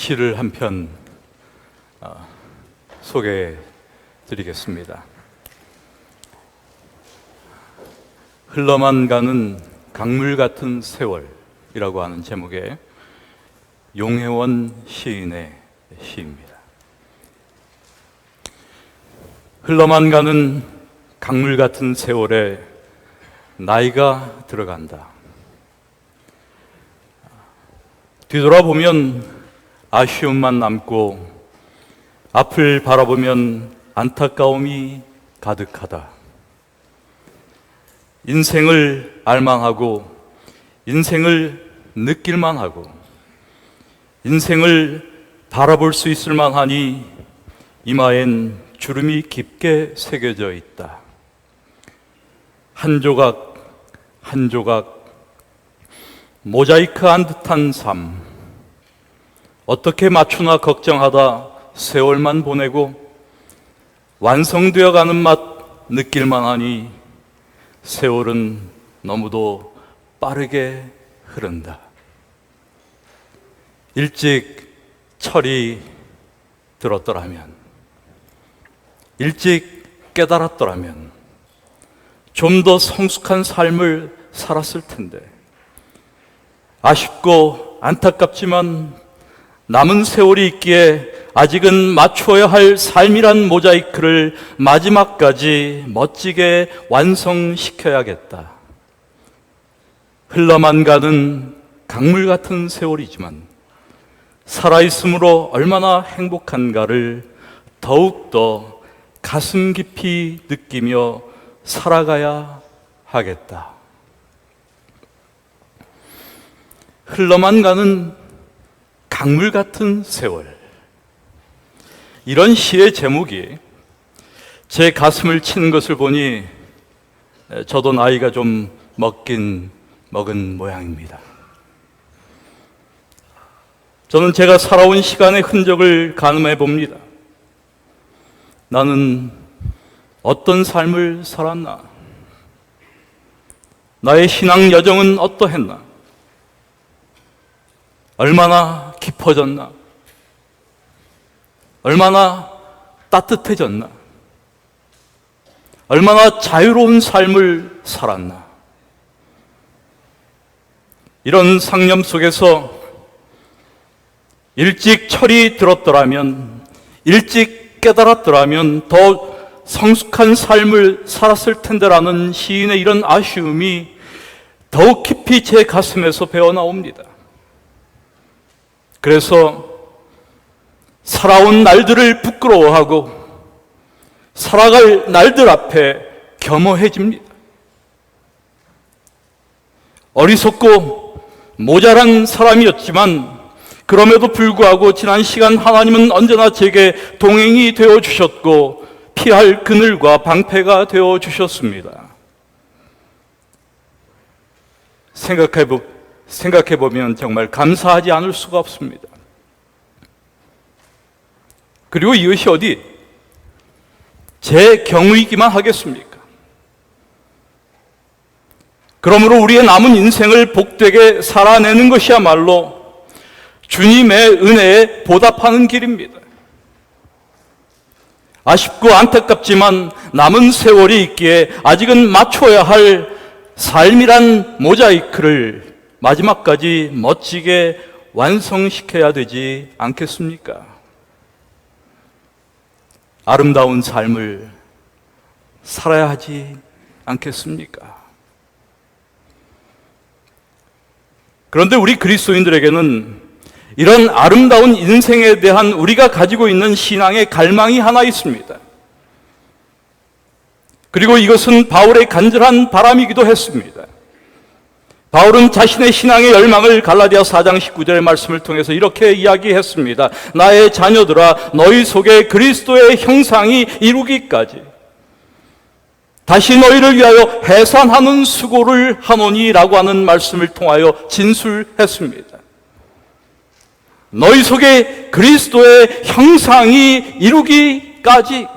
시를 한 편 소개해 드리겠습니다. 흘러만 가는 강물 같은 세월이라고 하는 제목의 용혜원 시인의 시입니다. 흘러만 가는 강물 같은 세월에 나이가 들어간다. 뒤돌아보면 아쉬움만 남고 앞을 바라보면 안타까움이 가득하다. 인생을 알망하고 인생을 느낄만 하고 인생을 바라볼 수 있을 만하니 이마엔 주름이 깊게 새겨져 있다. 한 조각 한 조각 모자이크한 듯한 삶, 어떻게 맞추나 걱정하다 세월만 보내고 완성되어 가는 맛 느낄만 하니 세월은 너무도 빠르게 흐른다. 일찍 철이 들었더라면, 일찍 깨달았더라면 좀 더 성숙한 삶을 살았을 텐데, 아쉽고 안타깝지만 남은 세월이 있기에 아직은 맞추어야 할 삶이란 모자이크를 마지막까지 멋지게 완성시켜야겠다. 흘러만 가는 강물 같은 세월이지만 살아있음으로 얼마나 행복한가를 더욱더 가슴 깊이 느끼며 살아가야 하겠다. 흘러만 가는 강물 같은 세월, 이런 시의 제목이 제 가슴을 치는 것을 보니 저도 나이가 좀 먹은 모양입니다. 저는 제가 살아온 시간의 흔적을 가늠해 봅니다. 나는 어떤 삶을 살았나? 나의 신앙 여정은 어떠했나? 얼마나 깊어졌나? 얼마나 따뜻해졌나? 얼마나 자유로운 삶을 살았나? 이런 상념 속에서 일찍 철이 들었더라면, 일찍 깨달았더라면 더 성숙한 삶을 살았을 텐데라는 시인의 이런 아쉬움이 더욱 깊이 제 가슴에서 배어나옵니다. 그래서 살아온 날들을 부끄러워하고 살아갈 날들 앞에 겸허해집니다. 어리석고 모자란 사람이었지만 그럼에도 불구하고 지난 시간 하나님은 언제나 제게 동행이 되어 주셨고 피할 그늘과 방패가 되어 주셨습니다. 생각해보면 정말 감사하지 않을 수가 없습니다. 그리고 이것이 어디 제 경우이기만 하겠습니까? 그러므로 우리의 남은 인생을 복되게 살아내는 것이야말로 주님의 은혜에 보답하는 길입니다. 아쉽고 안타깝지만 남은 세월이 있기에 아직은 맞춰야 할 삶이란 모자이크를 마지막까지 멋지게 완성시켜야 되지 않겠습니까? 아름다운 삶을 살아야 하지 않겠습니까? 그런데 우리 그리스도인들에게는 이런 아름다운 인생에 대한 우리가 가지고 있는 신앙의 갈망이 하나 있습니다. 그리고 이것은 바울의 간절한 바람이기도 했습니다. 바울은 자신의 신앙의 열망을 갈라디아 4장 19절의 말씀을 통해서 이렇게 이야기했습니다. 나의 자녀들아, 너희 속에 그리스도의 형상이 이루기까지 다시 너희를 위하여 해산하는 수고를 하노니라고 하는 말씀을 통하여 진술했습니다. 너희 속에 그리스도의 형상이 이루기까지,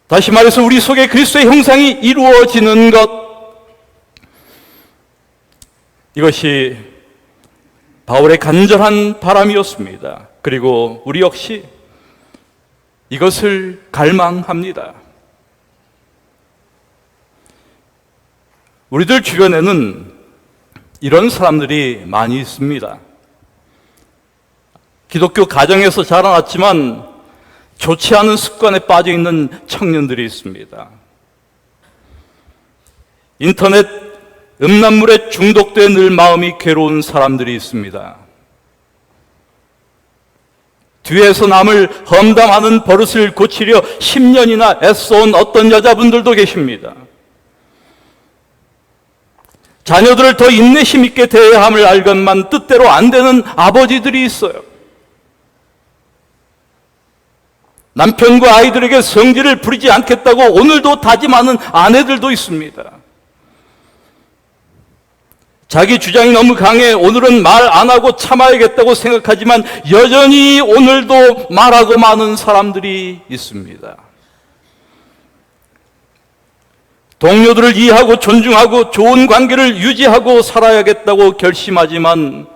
다시 말해서 우리 속에 그리스도의 형상이 이루어지는 것, 이것이 바울의 간절한 바람이었습니다. 그리고 우리 역시 이것을 갈망합니다. 우리들 주변에는 이런 사람들이 많이 있습니다. 기독교 가정에서 자라났지만 좋지 않은 습관에 빠져 있는 청년들이 있습니다. 인터넷 음란물에 중독돼 늘 마음이 괴로운 사람들이 있습니다. 뒤에서 남을 험담하는 버릇을 고치려 10년이나 애써온 어떤 여자분들도 계십니다. 자녀들을 더 인내심 있게 대해야 함을 알건만 뜻대로 안 되는 아버지들이 있어요. 남편과 아이들에게 성질을 부리지 않겠다고 오늘도 다짐하는 아내들도 있습니다. 자기 주장이 너무 강해 오늘은 말 안 하고 참아야겠다고 생각하지만 여전히 오늘도 말하고 마는 사람들이 있습니다. 동료들을 이해하고 존중하고 좋은 관계를 유지하고 살아야겠다고 결심하지만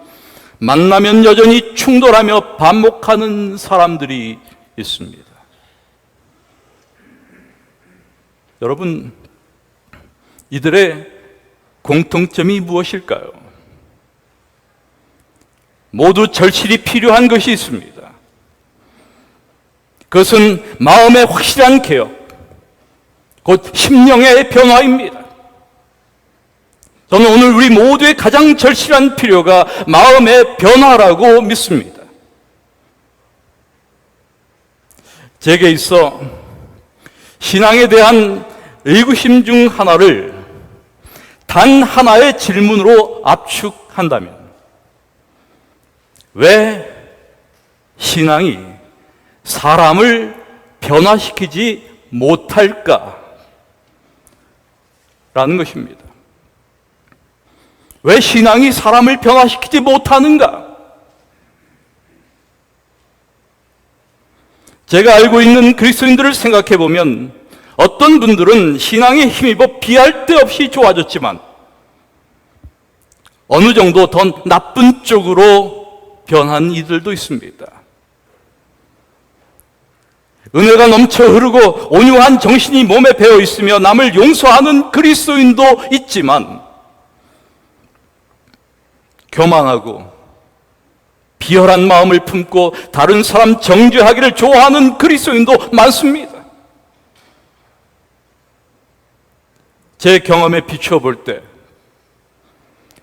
만나면 여전히 충돌하며 반목하는 사람들이 있습니다. 여러분, 이들의 공통점이 무엇일까요? 모두 절실히 필요한 것이 있습니다. 그것은 마음의 확실한 개혁, 곧 심령의 변화입니다. 저는 오늘 우리 모두의 가장 절실한 필요가 마음의 변화라고 믿습니다. 제게 있어 신앙에 대한 의구심 중 하나를 단 하나의 질문으로 압축한다면 왜 신앙이 사람을 변화시키지 못할까? 라는 것입니다. 왜 신앙이 사람을 변화시키지 못하는가? 제가 알고 있는 그리스도인들을 생각해 보면 어떤 분들은 신앙에 힘입어 비할 데 없이 좋아졌지만 어느 정도 더 나쁜 쪽으로 변한 이들도 있습니다. 은혜가 넘쳐 흐르고 온유한 정신이 몸에 배어 있으며 남을 용서하는 그리스도인도 있지만 교만하고 비열한 마음을 품고 다른 사람 정죄하기를 좋아하는 그리스도인도 많습니다. 제 경험에 비추어 볼 때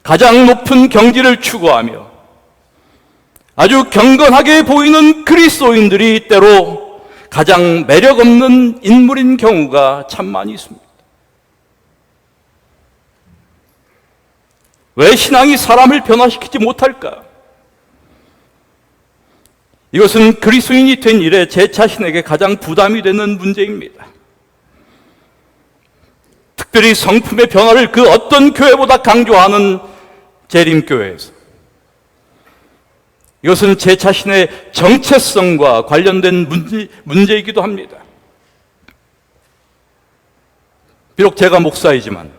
가장 높은 경지를 추구하며 아주 경건하게 보이는 그리스도인들이 때로 가장 매력 없는 인물인 경우가 참 많이 있습니다. 왜 신앙이 사람을 변화시키지 못할까? 이것은 그리스도인이 된 이래 제 자신에게 가장 부담이 되는 문제입니다. 특별히 성품의 변화를 그 어떤 교회보다 강조하는 재림교회에서 이것은 제 자신의 정체성과 관련된 문제이기도 합니다. 비록 제가 목사이지만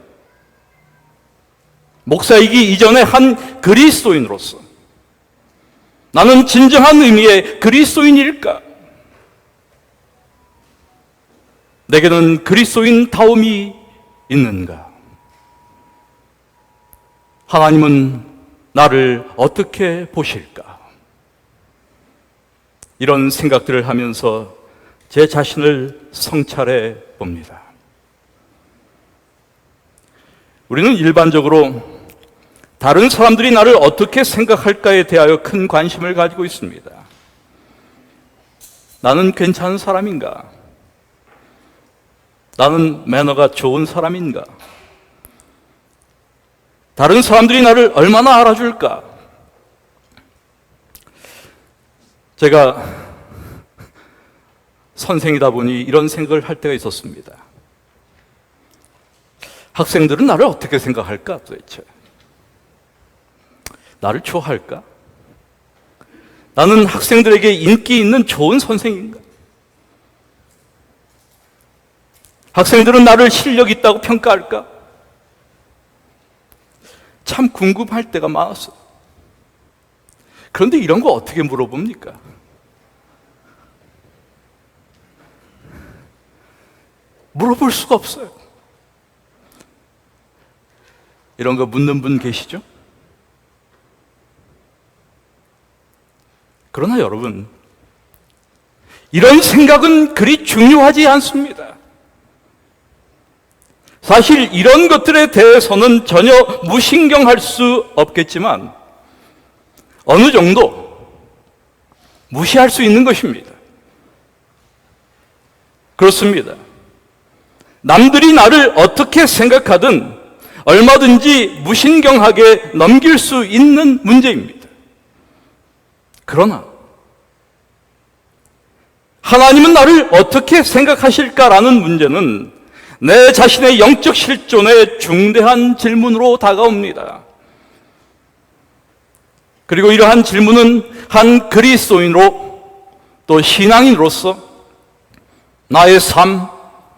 목사이기 이전에 한 그리스도인으로서 나는 진정한 의미의 그리스도인일까? 내게는 그리스도인다움이 있는가? 하나님은 나를 어떻게 보실까? 이런 생각들을 하면서 제 자신을 성찰해 봅니다. 우리는 일반적으로 다른 사람들이 나를 어떻게 생각할까에 대하여 큰 관심을 가지고 있습니다. 나는 괜찮은 사람인가? 나는 매너가 좋은 사람인가? 다른 사람들이 나를 얼마나 알아줄까? 제가 선생이다 보니 이런 생각을 할 때가 있었습니다. 학생들은 나를 어떻게 생각할까 도대체? 나를 좋아할까? 나는 학생들에게 인기 있는 좋은 선생인가? 학생들은 나를 실력 있다고 평가할까? 참 궁금할 때가 많았어요. 그런데 이런 거 어떻게 물어봅니까? 물어볼 수가 없어요. 이런 거 묻는 분 계시죠? 그러나 여러분, 이런 생각은 그리 중요하지 않습니다. 사실 이런 것들에 대해서는 전혀 무신경할 수 없겠지만 어느 정도 무시할 수 있는 것입니다. 그렇습니다. 남들이 나를 어떻게 생각하든 얼마든지 무신경하게 넘길 수 있는 문제입니다. 그러나 하나님은 나를 어떻게 생각하실까라는 문제는 내 자신의 영적 실존에 중대한 질문으로 다가옵니다. 그리고 이러한 질문은 한 그리스도인으로 또 신앙인으로서 나의 삶,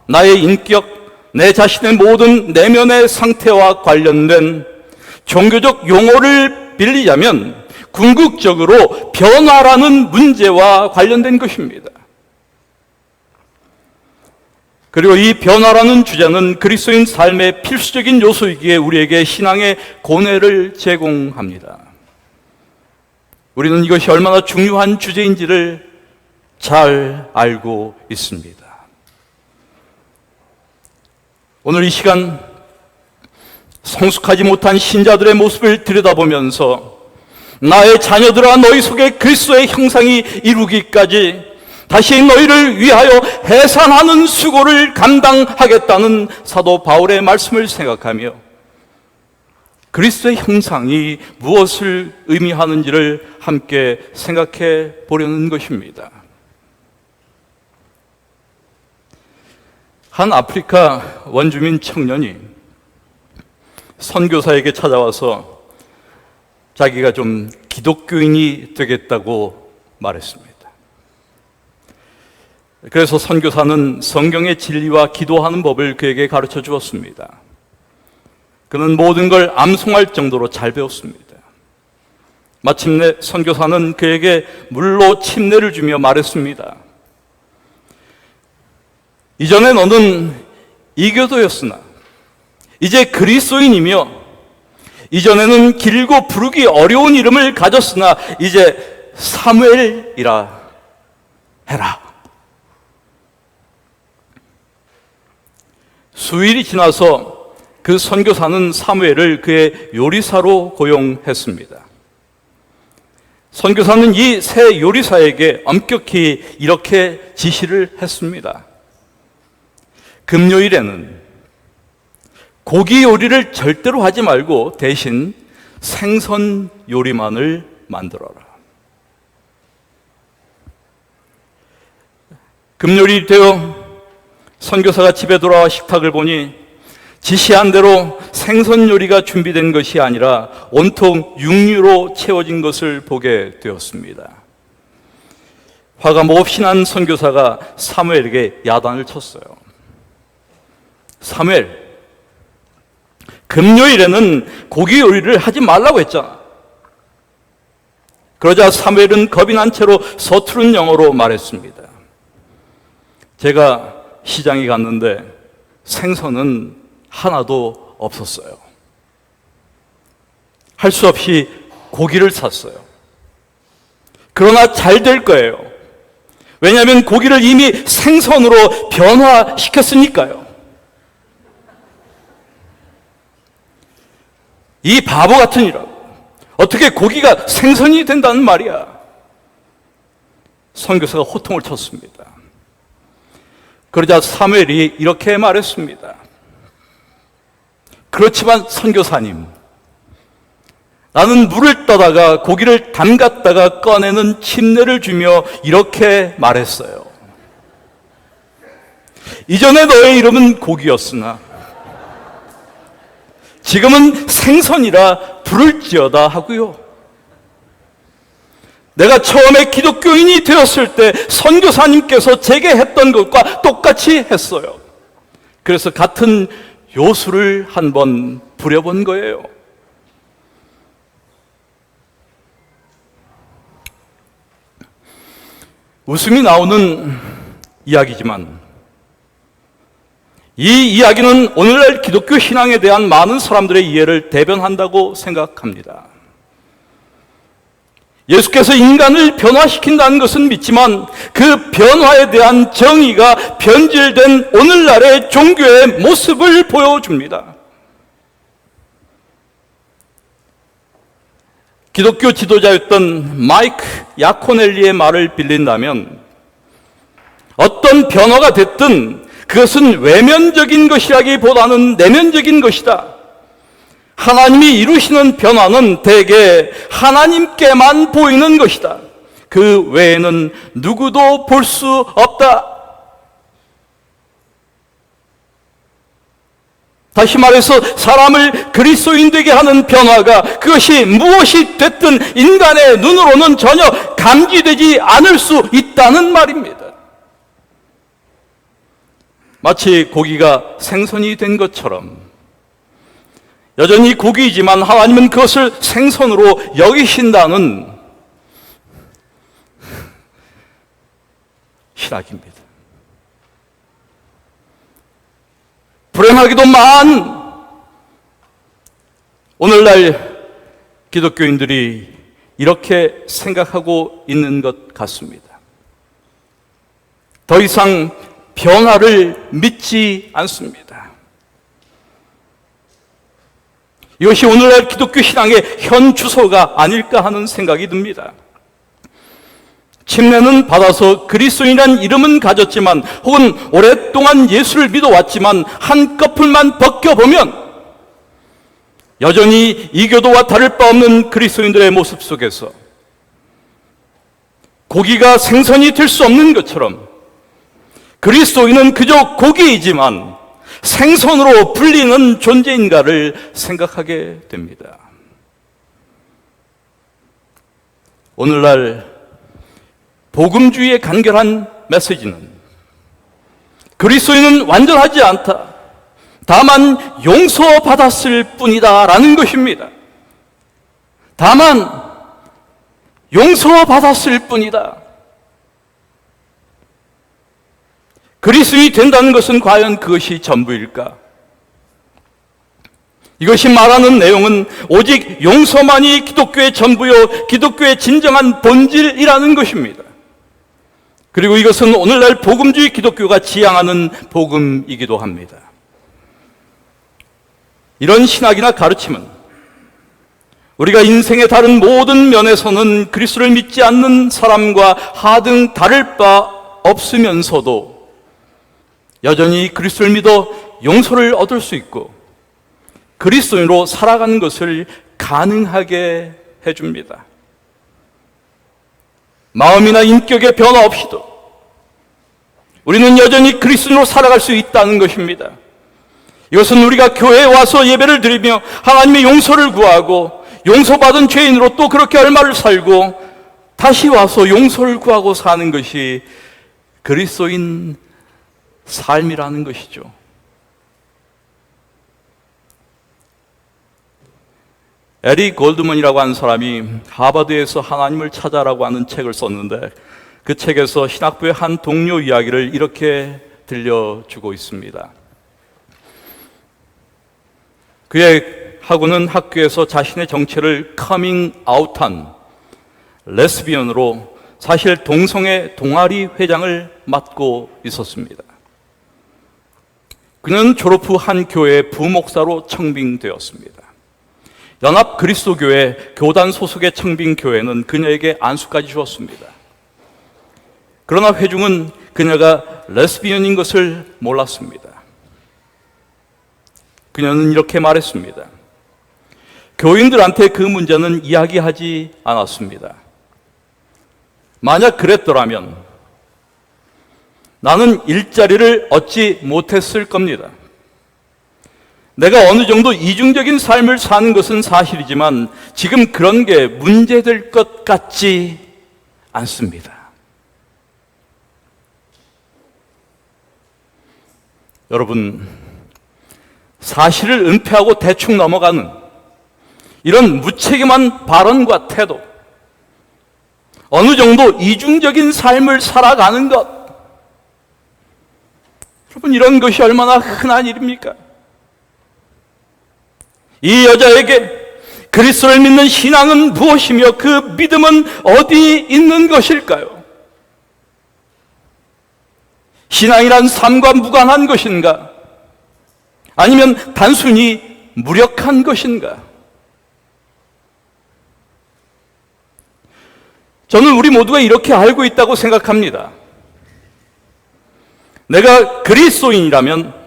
나의 인격, 내 자신의 모든 내면의 상태와 관련된 종교적 용어를 빌리자면 궁극적으로 변화라는 문제와 관련된 것입니다. 그리고 이 변화라는 주제는 그리스도인 삶의 필수적인 요소이기에 우리에게 신앙의 고뇌를 제공합니다. 우리는 이것이 얼마나 중요한 주제인지를 잘 알고 있습니다. 오늘 이 시간 성숙하지 못한 신자들의 모습을 들여다보면서 나의 자녀들아 너희 속에 그리스도의 형상이 이루기까지 다시 너희를 위하여 해산하는 수고를 감당하겠다는 사도 바울의 말씀을 생각하며 그리스도의 형상이 무엇을 의미하는지를 함께 생각해 보려는 것입니다. 한 아프리카 원주민 청년이 선교사에게 찾아와서 자기가 좀 기독교인이 되겠다고 말했습니다. 그래서 선교사는 성경의 진리와 기도하는 법을 그에게 가르쳐 주었습니다. 그는 모든 걸 암송할 정도로 잘 배웠습니다. 마침내 선교사는 그에게 물로 침례를 주며 말했습니다. 이전에 너는 이교도였으나 이제 그리스도인이며 이전에는 길고 부르기 어려운 이름을 가졌으나 이제 사무엘이라 해라. 수일이 지나서 그 선교사는 사무엘을 그의 요리사로 고용했습니다. 선교사는 이 새 요리사에게 엄격히 이렇게 지시를 했습니다. 금요일에는 고기 요리를 절대로 하지 말고 대신 생선 요리만을 만들어라. 금요일이 되어 선교사가 집에 돌아와 식탁을 보니 지시한 대로 생선 요리가 준비된 것이 아니라 온통 육류로 채워진 것을 보게 되었습니다. 화가 몹시 난 선교사가 사무엘에게 야단을 쳤어요. 사무엘, 금요일에는 고기 요리를 하지 말라고 했잖아. 그러자 사무엘은 겁이 난 채로 서투른 영어로 말했습니다. 제가 시장에 갔는데 생선은 하나도 없었어요. 할 수 없이 고기를 샀어요. 그러나 잘 될 거예요. 왜냐하면 고기를 이미 생선으로 변화시켰으니까요. 이 바보 같은 이라고. 어떻게 고기가 생선이 된다는 말이야. 선교사가 호통을 쳤습니다. 그러자 사무엘이 이렇게 말했습니다. 그렇지만 선교사님, 나는 물을 떠다가 고기를 담갔다가 꺼내는 침례를 주며 이렇게 말했어요. 이전에 너의 이름은 고기였으나 지금은 생선이라 부를지어다 하고요. 내가 처음에 기독교인이 되었을 때 선교사님께서 제게 했던 것과 똑같이 했어요. 그래서 같은 요술을 한번 부려본 거예요. 웃음이 나오는 이야기지만 이 이야기는 오늘날 기독교 신앙에 대한 많은 사람들의 이해를 대변한다고 생각합니다. 예수께서 인간을 변화시킨다는 것은 믿지만 그 변화에 대한 정의가 변질된 오늘날의 종교의 모습을 보여줍니다. 기독교 지도자였던 마이크 야코넬리의 말을 빌린다면 어떤 변화가 됐든 그것은 외면적인 것이라기보다는 내면적인 것이다. 하나님이 이루시는 변화는 대개 하나님께만 보이는 것이다. 그 외에는 누구도 볼 수 없다. 다시 말해서 사람을 그리스도인 되게 하는 변화가 그것이 무엇이 됐든 인간의 눈으로는 전혀 감지되지 않을 수 있다는 말입니다. 마치 고기가 생선이 된 것처럼 여전히 고기이지만 하나님은 그것을 생선으로 여기신다는 신학입니다. 불행하기도만 오늘날 기독교인들이 이렇게 생각하고 있는 것 같습니다. 더 이상 변화를 믿지 않습니다. 이것이 오늘날 기독교 신앙의 현 주소가 아닐까 하는 생각이 듭니다. 침례는 받아서 그리스도인이라는 이름은 가졌지만 혹은 오랫동안 예수를 믿어왔지만 한꺼풀만 벗겨보면 여전히 이교도와 다를 바 없는 그리스도인들의 모습 속에서 고기가 생선이 될 수 없는 것처럼 그리스도인은 그저 고기이지만 생선으로 불리는 존재인가를 생각하게 됩니다. 오늘날 복음주의의 간결한 메시지는 그리스도인은 완전하지 않다. 다만 용서받았을 뿐이다 라는 것입니다. 다만 용서받았을 뿐이다. 그리스도인이 된다는 것은 과연 그것이 전부일까? 이것이 말하는 내용은 오직 용서만이 기독교의 전부요, 기독교의 진정한 본질이라는 것입니다. 그리고 이것은 오늘날 복음주의 기독교가 지향하는 복음이기도 합니다. 이런 신학이나 가르침은 우리가 인생의 다른 모든 면에서는 그리스도를 믿지 않는 사람과 하등 다를 바 없으면서도 여전히 그리스도를 믿어 용서를 얻을 수 있고 그리스도인으로 살아가는 것을 가능하게 해줍니다. 마음이나 인격의 변화 없이도 우리는 여전히 그리스도인으로 살아갈 수 있다는 것입니다. 이것은 우리가 교회에 와서 예배를 드리며 하나님의 용서를 구하고 용서받은 죄인으로 또 그렇게 얼마를 살고 다시 와서 용서를 구하고 사는 것이 그리스도인 삶이라는 것이죠. 에리 골드먼이라고 하는 사람이 하버드에서 하나님을 찾아라고 하는 책을 썼는데 그 책에서 신학부의 한 동료 이야기를 이렇게 들려주고 있습니다. 그의 하고는 학교에서 자신의 정체를 커밍 아웃한 레스비언으로 사실 동성애 동아리 회장을 맡고 있었습니다. 그는 졸업 후 한 교회의 부목사로 청빙되었습니다. 연합 그리스도교회 교단 소속의 청빙교회는 그녀에게 안수까지 주었습니다. 그러나 회중은 그녀가 레스비언인 것을 몰랐습니다. 그녀는 이렇게 말했습니다. 교인들한테 그 문제는 이야기하지 않았습니다. 만약 그랬더라면 나는 일자리를 얻지 못했을 겁니다. 내가 어느 정도 이중적인 삶을 사는 것은 사실이지만 지금 그런 게 문제될 것 같지 않습니다. 여러분, 사실을 은폐하고 대충 넘어가는 이런 무책임한 발언과 태도, 어느 정도 이중적인 삶을 살아가는 것, 여러분, 이런 것이 얼마나 흔한 일입니까? 이 여자에게 그리스도를 믿는 신앙은 무엇이며 그 믿음은 어디 있는 것일까요? 신앙이란 삶과 무관한 것인가? 아니면 단순히 무력한 것인가? 저는 우리 모두가 이렇게 알고 있다고 생각합니다. 내가 그리스도인이라면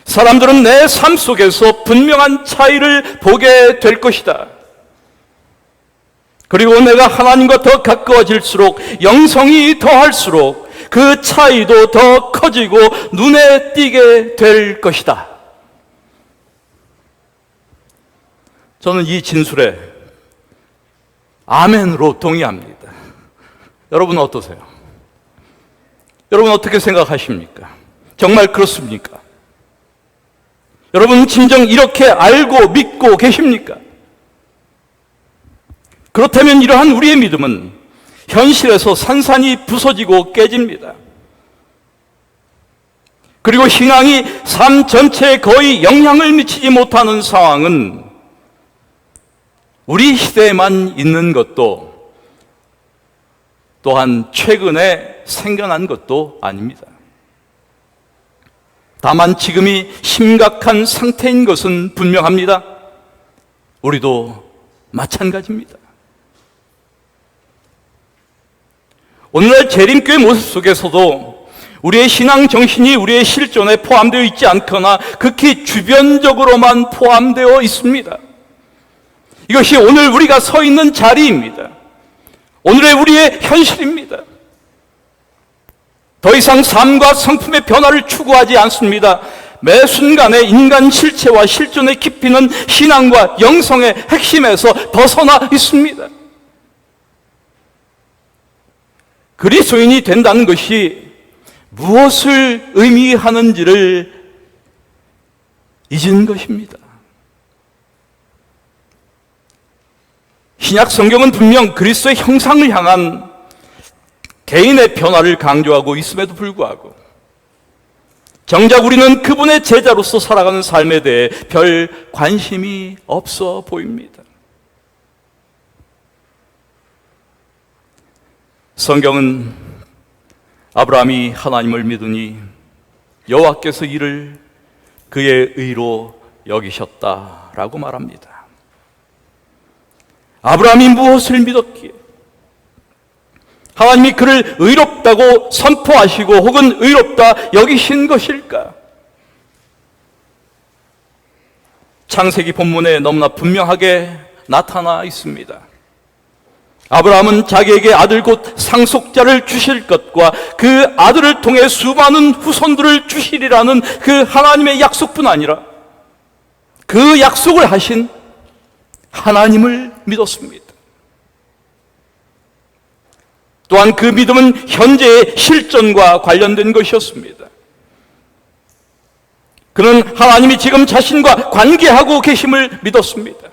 사람들은 내 삶 속에서 분명한 차이를 보게 될 것이다. 그리고 내가 하나님과 더 가까워질수록, 영성이 더할수록 그 차이도 더 커지고 눈에 띄게 될 것이다. 저는 이 진술에 아멘으로 동의합니다. 여러분 어떠세요? 여러분 어떻게 생각하십니까? 정말 그렇습니까? 여러분 진정 이렇게 알고 믿고 계십니까? 그렇다면 이러한 우리의 믿음은 현실에서 산산이 부서지고 깨집니다. 그리고 신앙이 삶 전체에 거의 영향을 미치지 못하는 상황은 우리 시대에만 있는 것도, 또한 최근에 생겨난 것도 아닙니다. 다만 지금이 심각한 상태인 것은 분명합니다. 우리도 마찬가지입니다. 오늘날 재림교회 모습 속에서도 우리의 신앙 정신이 우리의 실존에 포함되어 있지 않거나 극히 주변적으로만 포함되어 있습니다. 이것이 오늘 우리가 서 있는 자리입니다. 오늘의 우리의 현실입니다. 더 이상 삶과 성품의 변화를 추구하지 않습니다. 매 순간에 인간 실체와 실존의 깊이는 신앙과 영성의 핵심에서 벗어나 있습니다. 그리스도인이 된다는 것이 무엇을 의미하는지를 잊은 것입니다. 신약 성경은 분명 그리스도의 형상을 향한 개인의 변화를 강조하고 있음에도 불구하고 정작 우리는 그분의 제자로서 살아가는 삶에 대해 별 관심이 없어 보입니다. 성경은 아브라함이 하나님을 믿으니 여호와께서 이를 그의 의로 여기셨다라고 말합니다. 아브라함이 무엇을 믿었기에 하나님이 그를 의롭다고 선포하시고 혹은 의롭다 여기신 것일까? 창세기 본문에 너무나 분명하게 나타나 있습니다. 아브라함은 자기에게 아들 곧 상속자를 주실 것과 그 아들을 통해 수많은 후손들을 주시리라는 그 하나님의 약속뿐 아니라 그 약속을 하신 하나님을 믿었습니다. 또한 그 믿음은 현재의 실존과 관련된 것이었습니다. 그는 하나님이 지금 자신과 관계하고 계심을 믿었습니다.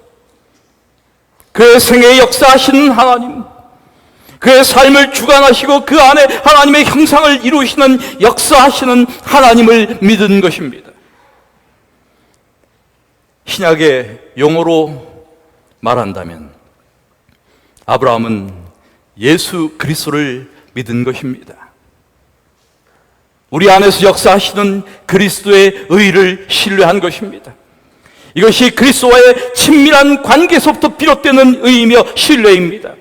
그의 생애에 역사하시는 하나님, 그의 삶을 주관하시고 그 안에 하나님의 형상을 이루시는 역사하시는 하나님을 믿은 것입니다. 신약의 용어로 말한다면 아브라함은 예수 그리스도를 믿은 것입니다. 우리 안에서 역사하시는 그리스도의 의를 신뢰한 것입니다. 이것이 그리스도와의 친밀한 관계에서부터 비롯되는 의이며 신뢰입니다.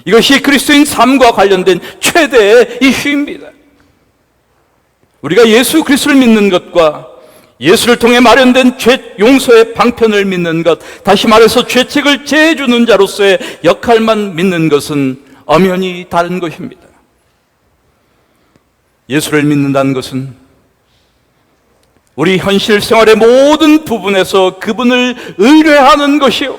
이것이 그리스도인 삶과 관련된 최대의 이슈입니다. 우리가 예수 그리스도를 믿는 것과 예수를 통해 마련된 죄 용서의 방편을 믿는 것, 다시 말해서 죄책을 제해주는 자로서의 역할만 믿는 것은 엄연히 다른 것입니다. 예수를 믿는다는 것은 우리 현실 생활의 모든 부분에서 그분을 의뢰하는 것이요,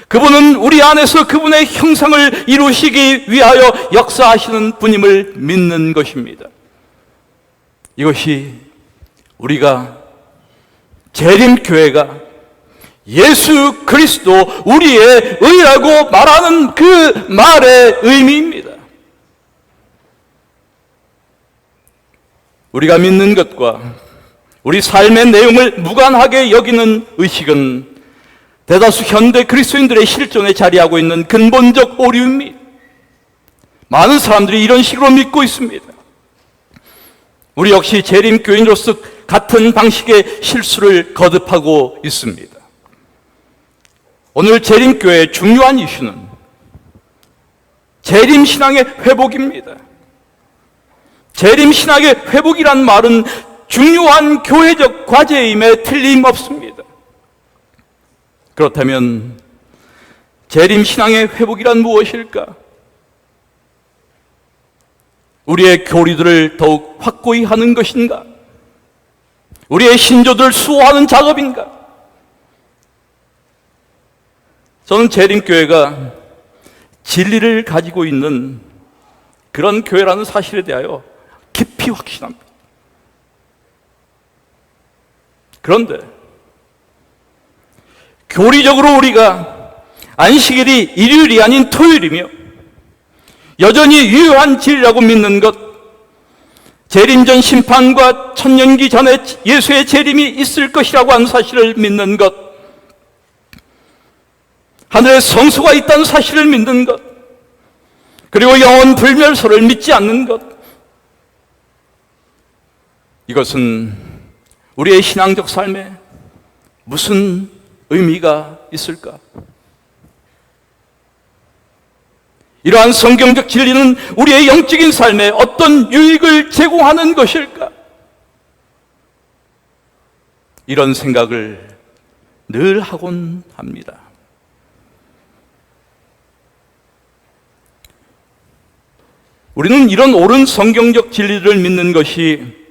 그분은 우리 안에서 그분의 형상을 이루시기 위하여 역사하시는 분임을 믿는 것입니다. 이것이 우리가 재림교회가 예수 그리스도 우리의 의라고 말하는 그 말의 의미입니다. 우리가 믿는 것과 우리 삶의 내용을 무관하게 여기는 의식은 대다수 현대 그리스도인들의 실존에 자리하고 있는 근본적 오류입니다. 많은 사람들이 이런 식으로 믿고 있습니다. 우리 역시 재림교인으로서 같은 방식의 실수를 거듭하고 있습니다. 오늘 재림교회의 중요한 이슈는 재림신앙의 회복입니다. 재림신앙의 회복이란 말은 중요한 교회적 과제임에 틀림없습니다. 그렇다면 재림신앙의 회복이란 무엇일까? 우리의 교리들을 더욱 확고히 하는 것인가? 우리의 신조들을 수호하는 작업인가? 저는 재림교회가 진리를 가지고 있는 그런 교회라는 사실에 대하여 깊이 확신합니다. 그런데 교리적으로 우리가 안식일이 일요일이 아닌 토요일이며 여전히 유효한 진리라고 믿는 것, 재림전 심판과 천년기 전에 예수의 재림이 있을 것이라고 하는 사실을 믿는 것, 하늘에 성소가 있다는 사실을 믿는 것, 그리고 영원 불멸소를 믿지 않는 것, 이것은 우리의 신앙적 삶에 무슨 의미가 있을까? 이러한 성경적 진리는 우리의 영적인 삶에 어떤 유익을 제공하는 것일까? 이런 생각을 늘 하곤 합니다. 우리는 이런 옳은 성경적 진리를 믿는 것이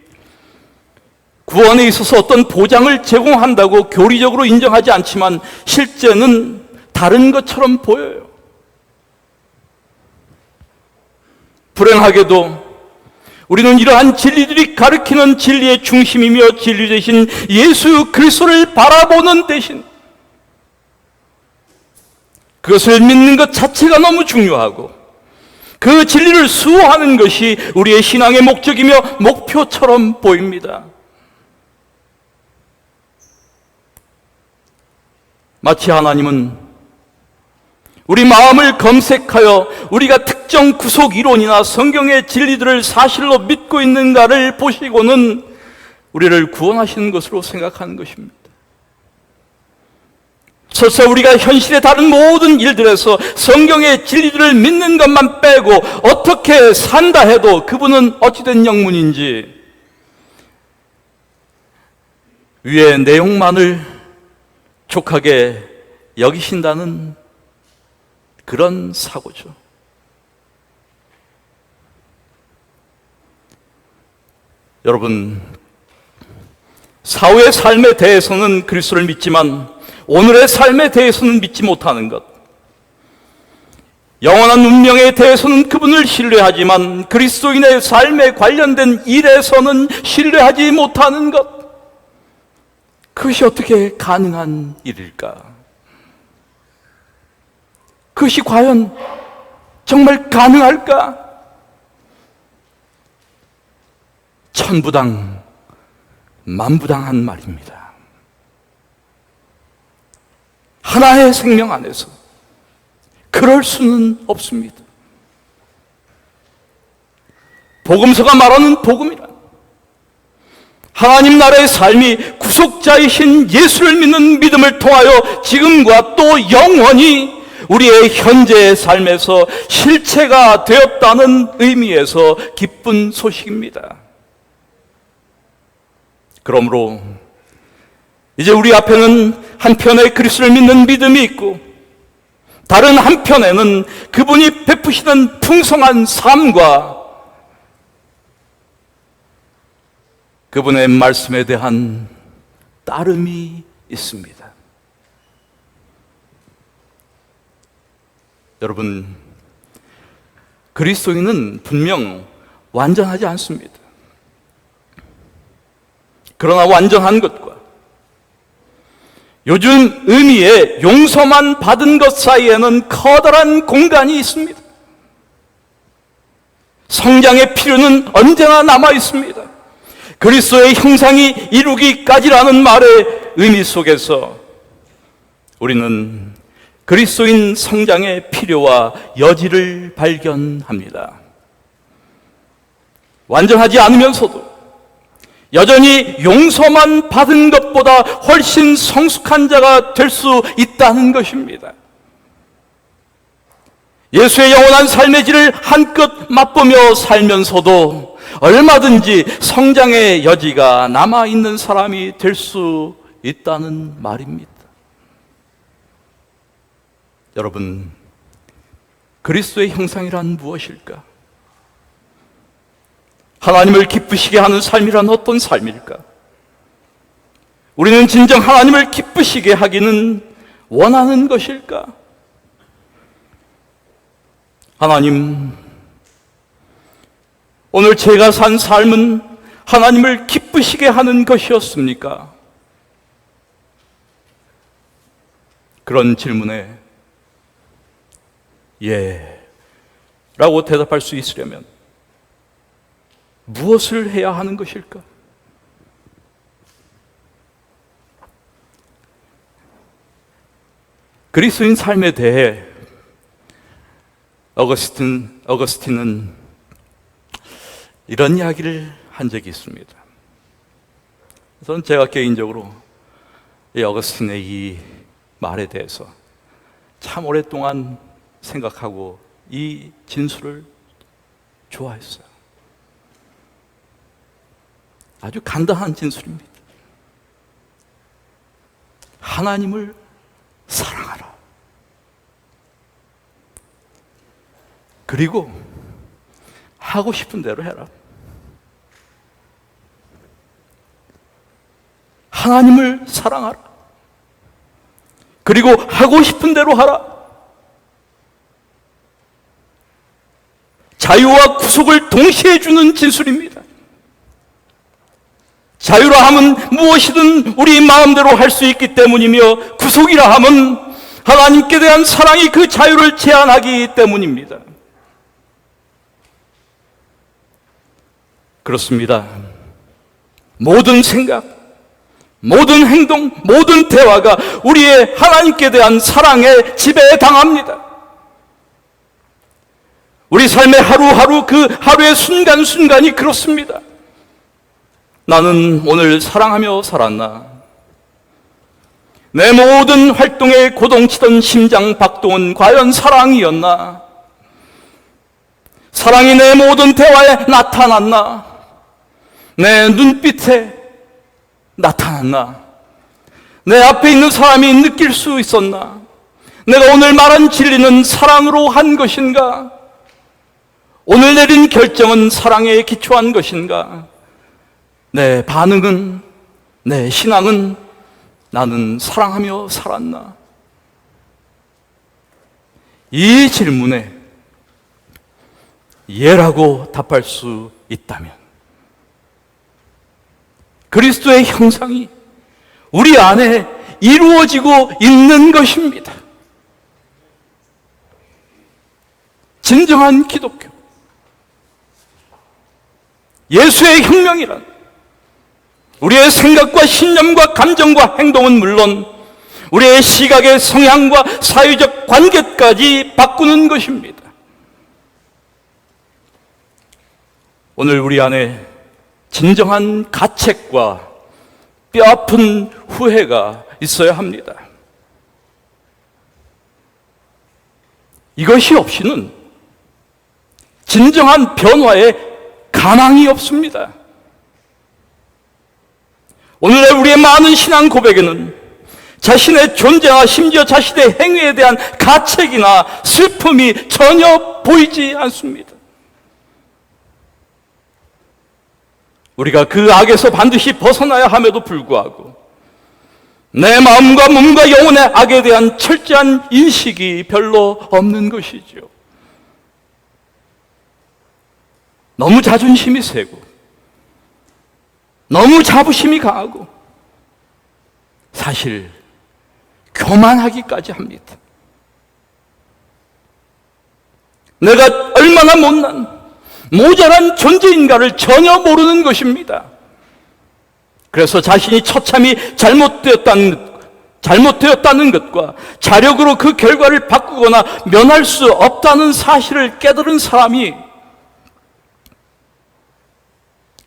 구원에 있어서 어떤 보장을 제공한다고 교리적으로 인정하지 않지만 실제는 다른 것처럼 보여요. 불행하게도 우리는 이러한 진리들이 가리키는 진리의 중심이며 진리 되신 예수 그리스도를 바라보는 대신 그것을 믿는 것 자체가 너무 중요하고 그 진리를 수호하는 것이 우리의 신앙의 목적이며 목표처럼 보입니다. 마치 하나님은 우리 마음을 검색하여 우리가 특정 구속 이론이나 성경의 진리들을 사실로 믿고 있는가를 보시고는 우리를 구원하시는 것으로 생각하는 것입니다. 설사 우리가 현실의 다른 모든 일들에서 성경의 진리들을 믿는 것만 빼고 어떻게 산다 해도 그분은 어찌된 영문인지 위의 내용만을 족하게 여기신다는 그런 사고죠. 여러분, 사후의 삶에 대해서는 그리스도를 믿지만 오늘의 삶에 대해서는 믿지 못하는 것, 영원한 운명에 대해서는 그분을 신뢰하지만 그리스도인의 삶에 관련된 일에서는 신뢰하지 못하는 것, 그것이 어떻게 가능한 일일까? 그것이 과연 정말 가능할까? 천부당 만부당한 말입니다. 하나의 생명 안에서 그럴 수는 없습니다. 복음서가 말하는 복음이란 하나님 나라의 삶이 구속자이신 예수를 믿는 믿음을 통하여 지금과 또 영원히 우리의 현재의 삶에서 실체가 되었다는 의미에서 기쁜 소식입니다. 그러므로 이제 우리 앞에는 한편에 그리스도를 믿는 믿음이 있고 다른 한편에는 그분이 베푸시는 풍성한 삶과 그분의 말씀에 대한 따름이 있습니다. 여러분, 그리스도인은 분명 완전하지 않습니다. 그러나 완전한 것과 요즘 의미의 용서만 받은 것 사이에는 커다란 공간이 있습니다. 성장의 필요는 언제나 남아 있습니다. 그리스도의 형상이 이루기까지라는 말의 의미 속에서 우리는 그리스도인 성장의 필요와 여지를 발견합니다. 완전하지 않으면서도 여전히 용서만 받은 것보다 훨씬 성숙한 자가 될 수 있다는 것입니다. 예수의 영원한 삶의 질을 한껏 맛보며 살면서도 얼마든지 성장의 여지가 남아있는 사람이 될 수 있다는 말입니다. 여러분, 그리스도의 형상이란 무엇일까? 하나님을 기쁘시게 하는 삶이란 어떤 삶일까? 우리는 진정 하나님을 기쁘시게 하기는 원하는 것일까? 하나님, 오늘 제가 산 삶은 하나님을 기쁘시게 하는 것이었습니까? 그런 질문에 예 라고 대답할 수 있으려면 무엇을 해야 하는 것일까? 그리스도인 삶에 대해 어거스틴은 이런 이야기를 한 적이 있습니다. 저는 제가 개인적으로 이 어거스틴의 이 말에 대해서 참 오랫동안 생각하고 이 진술을 좋아했어요. 아주 간단한 진술입니다. 하나님을 사랑하라. 그리고 하고 싶은 대로 해라. 하나님을 사랑하라. 그리고 하고 싶은 대로 하라. 자유와 구속을 동시에 주는 진술입니다. 자유라 함은 무엇이든 우리 마음대로 할 수 있기 때문이며, 구속이라 함은 하나님께 대한 사랑이 그 자유를 제한하기 때문입니다. 그렇습니다. 모든 생각, 모든 행동, 모든 대화가 우리의 하나님께 대한 사랑에 지배당합니다. 우리 삶의 하루하루, 그 하루의 순간순간이 그렇습니다. 나는 오늘 사랑하며 살았나? 내 모든 활동에 고동치던 심장 박동은 과연 사랑이었나? 사랑이 내 모든 대화에 나타났나? 내 눈빛에 나타났나? 내 앞에 있는 사람이 느낄 수 있었나? 내가 오늘 말한 진리는 사랑으로 한 것인가? 오늘 내린 결정은 사랑에 기초한 것인가? 내 반응은, 내 신앙은 나는 사랑하며 살았나? 이 질문에 예라고 답할 수 있다면 그리스도의 형상이 우리 안에 이루어지고 있는 것입니다. 진정한 기독교, 예수의 혁명이란 우리의 생각과 신념과 감정과 행동은 물론 우리의 시각의 성향과 사회적 관계까지 바꾸는 것입니다. 오늘 우리 안에 진정한 가책과 뼈아픈 후회가 있어야 합니다. 이것이 없이는 진정한 변화에 가망이 없습니다. 오늘의 우리의 많은 신앙 고백에는 자신의 존재와 심지어 자신의 행위에 대한 가책이나 슬픔이 전혀 보이지 않습니다. 우리가 그 악에서 반드시 벗어나야 함에도 불구하고 내 마음과 몸과 영혼의 악에 대한 철저한 인식이 별로 없는 것이죠. 너무 자존심이 세고 너무 자부심이 강하고 사실 교만하기까지 합니다. 내가 얼마나 못난, 모자란 존재인가를 전혀 모르는 것입니다. 그래서 자신이 처참히 잘못되었다는 것과 자력으로 그 결과를 바꾸거나 면할 수 없다는 사실을 깨달은 사람이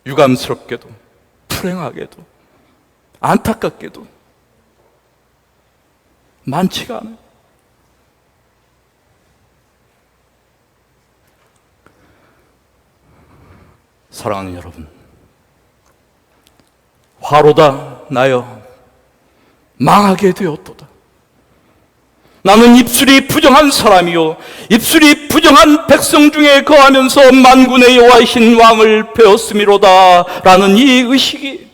유감스럽게도, 불행하게도, 안타깝게도 많지가 않아요. 사랑하는 여러분, 화로다 나여 망하게 되었도다. 나는 입술이 부정한 사람이요 입술이 부정한 백성 중에 거하면서 만군의 여호와이신 왕을 배웠음이로다 라는 이 의식이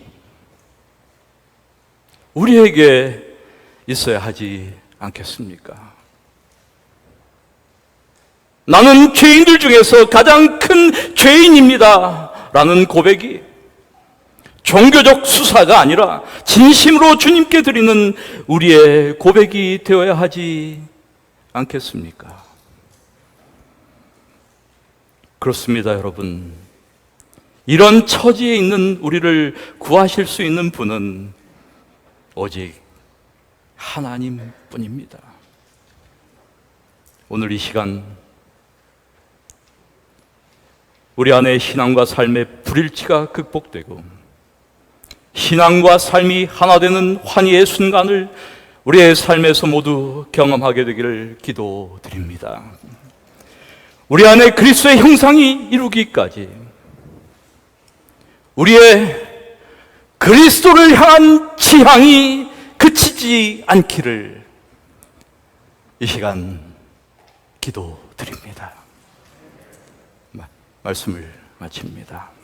우리에게 있어야 하지 않겠습니까? 나는 죄인들 중에서 가장 큰 죄인입니다 라는 고백이 종교적 수사가 아니라 진심으로 주님께 드리는 우리의 고백이 되어야 하지 않겠습니까? 그렇습니다, 여러분. 이런 처지에 있는 우리를 구하실 수 있는 분은 오직 하나님뿐입니다. 오늘 이 시간 우리 안에 신앙과 삶의 불일치가 극복되고 신앙과 삶이 하나 되는 환희의 순간을 우리의 삶에서 모두 경험하게 되기를 기도드립니다. 우리 안에 그리스도의 형상이 이루기까지 우리의 그리스도를 향한 지향이 그치지 않기를 이 시간 기도드립니다. 말씀을 마칩니다.